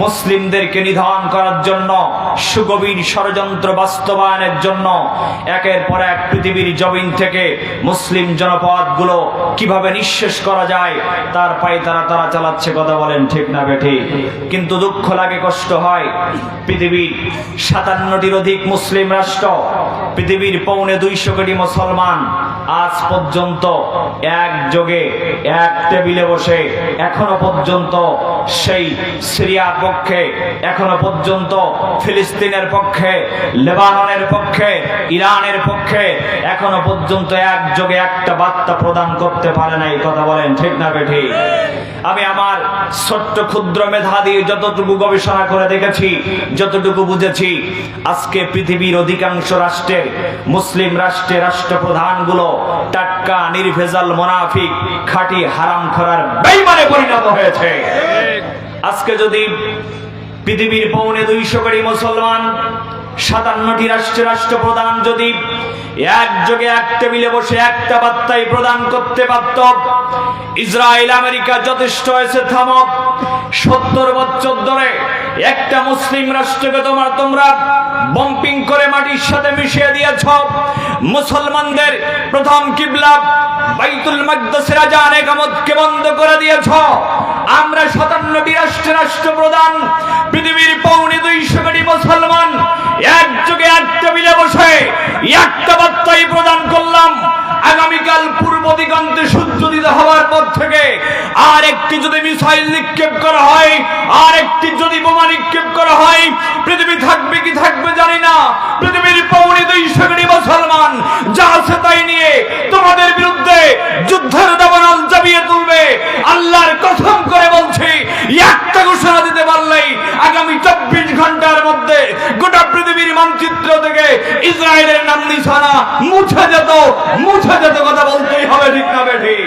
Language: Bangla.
মুসলিমদেরকে নিধন করার জন্য, সুগভীর ষড়যন্ত্র বাস্তবায়নের জন্য একের পর এক পৃথিবীর জমিন থেকে মুসলিম জনপদগুলো কিভাবে নিঃশেষ করা যায় তার পায়ে তারা চালাচ্ছে। কথা বলেন ঠিক না বেঠিক? কিন্তু দুঃখ লাগে, কষ্ট হয়, পৃথিবীর 57টির অধিক মুসলিম রাষ্ট্র, পৃথিবীর 250 কোটি মুসলমান আজ পর্যন্ত একযোগে এক টেবিলে বসে এখনো পর্যন্ত সেই সিরিয়ার পক্ষে, এখনো পর্যন্ত ফিলিস্তিনের পক্ষে, লেবাননের পক্ষে, ইরানের পক্ষে এখনো পর্যন্ত একযোগে একটা বার্তা প্রদান করতে পারে নাই। কথা বলেন ঠিক না বেঠিক? আমি আমার ছোট্ট ক্ষুদ্র মেধা দিয়ে যতটুকু গবেষণা করে দেখেছি, যতটুকু বুঝেছি, আজকে পৃথিবীর অধিকাংশ রাষ্ট্রের, মুসলিম রাষ্ট্রের রাষ্ট্রপ্রধানগুলো টাটকা নির্ভেজাল মুনাফিক, খাঁটি হারামখোর বেঈমানে পরিণত হয়েছে। আজকে যদি পৃথিবীর 250 কোটি মুসলমান, 57টি রাষ্ট্রের রাষ্ট্রপ্রধান যদি একযোগে এক টেবিলে বসে একটা বার্তাই প্রদান করতে পারত, ইসরায়েল আমেরিকা যথেষ্ট হয়েছে, থামো। 70 বছর ধরে একটা মুসলিম রাষ্ট্রকে তোমরা বম্পিং করে মাটির সাথে মিশিয়ে দিয়েছ। মুসলমানদের প্রথম কিবলা বাইতুল মাকদাসের আযান ইকামতকে বন্ধ করে দিয়েছ। আমরা 57টি রাষ্ট্রের রাষ্ট্রপ্রধান, পৃথিবীর 250 কোটি মুসলমান একযোগে এক টেবিলে বসে একটা বার্তাই প্রদান করলাম, আগামীকাল পূর্ব দিগন্তে সূর্যোদিত হওয়ার পর থেকে আর একটি যদি মিসাইল নিক্ষেপ করা হয়, আর একটি যদি বোমা নিক্ষেপ করা হয়, পৃথিবী থাকবে কি থাকবে জানি না, পৃথিবীর 250 কোটি মুসলমান যা আছে তাই নিয়ে তোমাদের বিরুদ্ধে যুদ্ধের দাবানল চাপিয়ে তুলবে। আল্লাহর কসম করে বলছি, একটা ঘোষণা দিতে পারলেই আগামী 24 ঘন্টার মধ্যে গোটা পৃথিবীর মানচিত্র থেকে ইসরায়েলের নাম নিশানা মুছে যেত। কথা বলতেই হবে, ঠিক না বেঠিক?